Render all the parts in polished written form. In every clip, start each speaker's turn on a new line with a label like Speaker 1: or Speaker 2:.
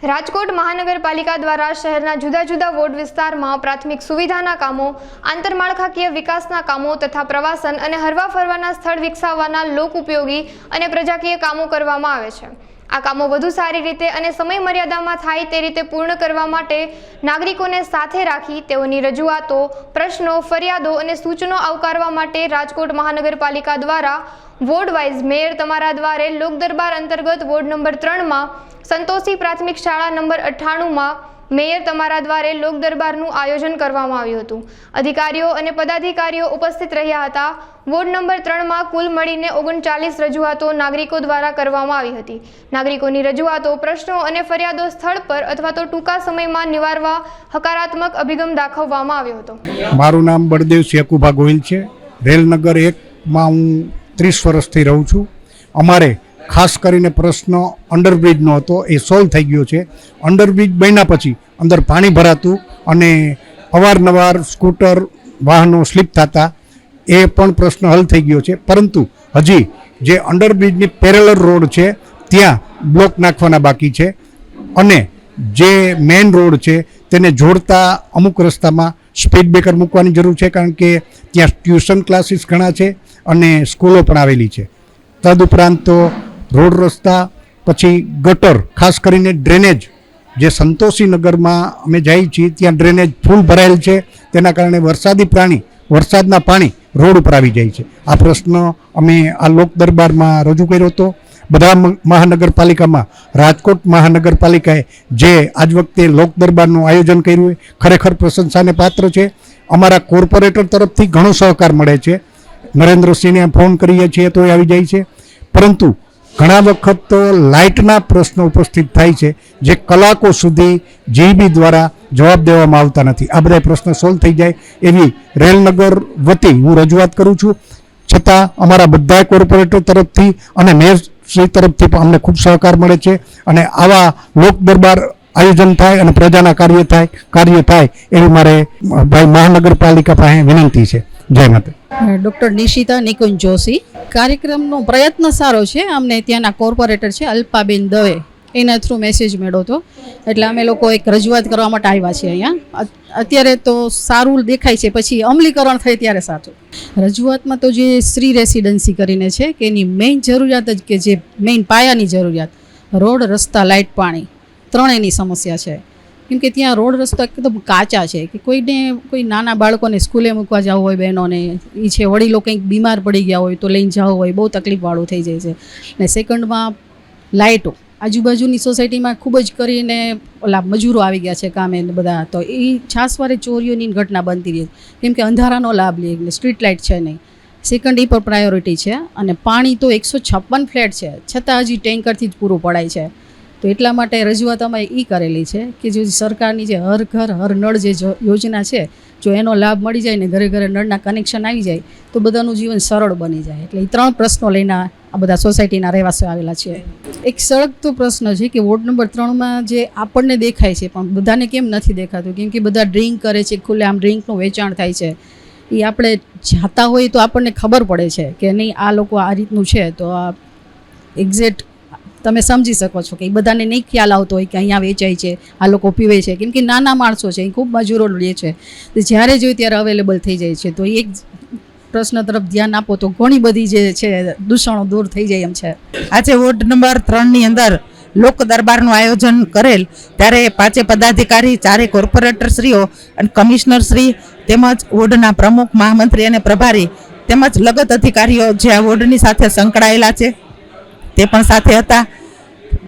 Speaker 1: રાજકોટ મહાનગરપાલિકા દ્વારા શહેરના જુદા જુદા વોર્ડ વિસ્તારમાં પ્રાથમિક સુવિધાના કામો, આંતરમાળખાકીય વિકાસના કામો તથા પ્રવાસન અને હરવા ફરવાના સ્થળ વિકસાવવાના લોક ઉપયોગી અને પ્રજાકીય કામો કરવામાં આવે છે। આ કામો વધુ સારી રીતે અને સમય મર્યાદામાં થાય તે રીતે પૂર્ણ કરવા માટે નાગરિકોને સાથે રાખી તેઓની રજૂઆતો, પ્રશ્નો, ફરિયાદો અને સૂચનો આવકારવા માટે રાજકોટ મહાનગરપાલિકા દ્વારા વોર્ડ વાઇઝ મેયર તમારા દ્વારે લોક દરબાર અંતર્ગત વોર્ડ નંબર 3 માં સંતોષી પ્રાથમિક શાળા નંબર 98 માં મેયર તમારા દ્વારે લોક દરબારનું આયોજન કરવામાં આવ્યું હતું। અધિકારીઓ અને પદાધિકારીઓ ઉપસ્થિત રહ્યા હતા। વોર્ડ નંબર 3 માં કુલ મળીને 39 રજૂઆતો નાગરિકો દ્વારા કરવામાં આવી હતી। નાગરિકોની રજૂઆતો, પ્રશ્નો અને ફરિયાદો સ્થળ પર અથવા તો ટૂંકા સમયમાં નિવારવા હકારાત્મક અભિગમ દાખવવામાં આવ્યો હતો।
Speaker 2: મારું નામ બળદેવસિંહ યકુભા ગોહિલ છે। રેલનગર 1 માં હું 30 વર્ષથી રહું છું। અમારે ખાસ કરીને પ્રશ્ન અંડરબ્રિજનો હતો, એ સોલ્વ થઈ ગયો છે। અંડરબ્રિજ બન્યા પછી અંદર પાણી ભરાતું અને અવારનવાર સ્કૂટર વાહનો સ્લીપ થતા, એ પણ પ્રશ્ન હલ થઈ ગયો છે। પરંતુ હજી જે અંડરબ્રિજની પેરેલલ રોડ છે ત્યાં બ્લોક નાખવાના બાકી છે અને જે મેઇન રોડ છે તેને જોડતા અમુક રસ્તામાં સ્પીડ બ્રેકર મૂકવાની જરૂર છે, કારણ કે ત્યાં ટ્યુશન ક્લાસીસ ઘણા છે અને સ્કૂલો પણ આવેલી છે। તદુપરાંત તો રોડ રસ્તા, પછી ગટર, ખાસ કરીને ડ્રેનેજ, જે સંતોષી નગરમાં અમે જઈએ છીએ ત્યાં ડ્રેનેજ ફૂલ ભરાયેલ છે, તેના કારણે વરસાદના પાણી રોડ ઉપર આવી જાય છે। આ પ્રશ્ન અમે આ લોક દરબારમાં રજૂ કર્યો હતો। બધા મહાનગરપાલિકામાં રાજકોટ મહાનગરપાલિકાએ જે આજ વખતે લોક દરબારનું આયોજન કર્યું એ ખરેખર પ્રશંસાને પાત્ર છે। અમારા કોર્પોરેટર તરફથી ઘણો સહકાર મળે છે। નરેન્દ્રસિંહને ફોન કરીએ છીએ તો એ આવી જાય છે, પરંતુ ઘણા વખત તો લાઇટના પ્રશ્નો ઉપસ્થિત થાય છે જે કલાકો સુધી જીબી દ્વારા જવાબ દેવામાં આવતા નથી। આ બધા પ્રશ્નો સોલ્વ થઈ જાય એવી રેલનગર વતી હું રજૂઆત કરું છું। છતાં અમારા બધા કોર્પોરેટર તરફથી અને મેયરશ્રી તરફથી પણ અમને ખૂબ સહકાર મળે છે અને આવા લોક દરબાર આયોજન થાય અને પ્રજાના કાર્ય થાય એવી મારે ભાઈ મહાનગરપાલિકા પાસે વિનંતી છે। જય માતા।
Speaker 3: ડૉક્ટર નિશિતા નિકુંજ જોશી। કાર્યક્રમનો પ્રયત્ન સારો છે। અમને ત્યાંના કોર્પોરેટર છે અલ્પાબેન દવે, એના થ્રુ મેસેજ મળ્યો હતો, એટલે અમે લોકો એક રજૂઆત કરવા માટે આવ્યા છીએ અહીંયા। અત્યારે તો સારું દેખાય છે, પછી અમલીકરણ થાય ત્યારે સાચું। રજૂઆતમાં તો જે શ્રી રેસિડેન્સી કરીને છે કે એની મેઇન જરૂરિયાત જ કે જે મેઇન પાયાની જરૂરિયાત રોડ, રસ્તા, લાઇટ, પાણી ત્રણેયની સમસ્યા છે। કેમ કે ત્યાં રોડ રસ્તા એકદમ કાચા છે કે કોઈ નાના બાળકોને સ્કૂલે મૂકવા જવું હોય, બહેનોને એ છે, વડીલો કંઈક બીમાર પડી ગયા હોય તો લઈને જવું હોય, બહુ તકલીફવાળું થઈ જાય છે। ને સેકન્ડમાં લાઇટો, આજુબાજુની સોસાયટીમાં ખૂબ જ કરીને ઓલા મજૂરો આવી ગયા છે કામે ને બધા, તો એ છાસવારે ચોરીઓની ઘટના બનતી રહી, કેમ કે અંધારાનો લાભ લે, એટલે સ્ટ્રીટ લાઇટ છે નહીં। સેકન્ડ એ પર પ્રાયોરિટી છે। અને પાણી તો 156 ફ્લેટ છે, છતાં હજી ટેન્કરથી જ પૂરું પડાય છે। તો એટલા માટે રજૂઆત અમે એ કરેલી છે કે જો સરકારની જે હર ઘર હર નળ જે યોજના છે, જો એનો લાભ મળી જાય ને ઘરે ઘરે નળના કનેક્શન આવી જાય તો બધાનું જીવન સરળ બની જાય। એટલે એ 3 પ્રશ્નો લઈને આ બધા સોસાયટીના રહેવાસીઓ આવેલા છે। એક સળગતો પ્રશ્ન છે કે વોર્ડ નંબર 3માં જે આપણને દેખાય છે પણ બધાને કેમ નથી દેખાતું, કેમ કે બધા ડ્રિંક કરે છે, ખુલ્લે આમ ડ્રિંકનું વેચાણ થાય છે। એ આપણે જાતા હોય તો આપણને ખબર પડે છે કે નહીં આ લોકો આ રીતનું છે, તો આ એક્ઝેક્ટ તમે સમજી શકો છો કે એ બધાને નહીં ખ્યાલ આવતો હોય કે અહીંયા વેચાય છે, આ લોકો પીવે છે, કેમ કે નાના માણસો છે, એ ખૂબ મજૂરો લે છે, જ્યારે જોઈએ ત્યારે અવેલેબલ થઈ જાય છે। તો એક પ્રશ્ન તરફ ધ્યાન આપો તો ઘણી બધી જે છે દૂષણો દૂર થઈ જાય એમ છે।
Speaker 4: આજે વોર્ડ નંબર 3ની અંદર લોક દરબારનું આયોજન કરેલ ત્યારે 5 પદાધિકારી, 4 કોર્પોરેટરશ્રીઓ અને કમિશનરશ્રી તેમજ વોર્ડના પ્રમુખ, મહામંત્રી અને પ્રભારી તેમજ લગત અધિકારીઓ જે આ વોર્ડની સાથે સંકળાયેલા છે તે પણ સાથે હતા।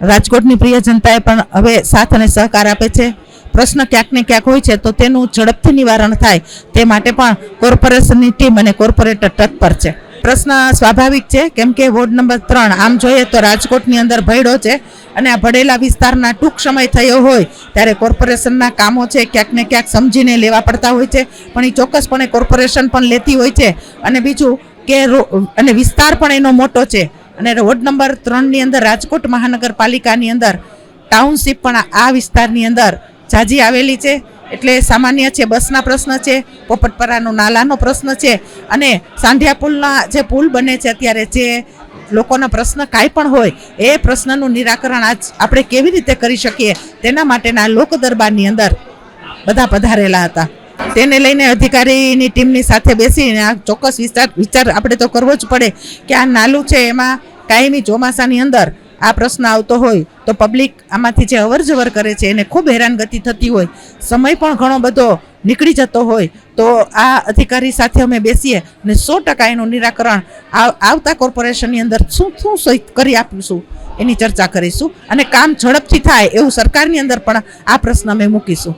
Speaker 4: રાજકોટની પ્રિય જનતાએ પણ હવે સાથ અને સહકાર આપે છે। પ્રશ્ન ક્યાંક ને ક્યાંક હોય છે તો તેનું ઝડપથી નિવારણ થાય તે માટે પણ કોર્પોરેશનની ટીમ અને કોર્પોરેટર તત્પર છે। પ્રશ્ન સ્વાભાવિક છે, કેમ કે વોર્ડ નંબર 3 આમ જોઈએ તો રાજકોટની અંદર ભયડો છે અને આ ભળેલા વિસ્તારના ટૂંક સમય થયો હોય ત્યારે કોર્પોરેશનના કામો છે ક્યાંક ને ક્યાંક સમજીને લેવા પડતા હોય છે, પણ એ ચોક્કસપણે કોર્પોરેશન પણ લેતી હોય છે। અને બીજું કે અને વિસ્તાર પણ એનો મોટો છે અને વોર્ડ નંબર 3ની અંદર રાજકોટ મહાનગરપાલિકાની અંદર ટાઉનશીપ પણ આ વિસ્તારની અંદર જાજી આવેલી છે। એટલે સામાન્ય છે, બસના પ્રશ્ન છે, પોપટપરાનો નાલાનો પ્રશ્ન છે અને સાંઢિયા પુલના જે પુલ બને છે અત્યારે જે લોકોના પ્રશ્ન કાંઈ પણ હોય એ પ્રશ્નનું નિરાકરણ આજ આપણે કેવી રીતે કરી શકીએ તેના માટેના લોક દરબારની અંદર બધા પધારેલા હતા. તેને લઈને અધિકારીની ટીમની સાથે બેસીને આ ચોક્કસ વિચાર આપણે તો કરવો જ પડે કે આ નાલું છે એમાં કાયમી ચોમાસાની અંદર આ પ્રશ્ન આવતો હોય તો પબ્લિક આમાંથી જે અવર જવર કરે છે એને ખૂબ હેરાનગતિ થતી હોય, સમય પણ ઘણો બધો નીકળી જતો હોય. તો આ અધિકારી સાથે અમે બેસીએ અને 100% એનું નિરાકરણ આવતા કોર્પોરેશનની અંદર શું કરી આપીશું એની ચર્ચા કરીશું અને કામ ઝડપથી થાય એવું સરકારની અંદર પણ આ પ્રશ્ન અમે મૂકીશું.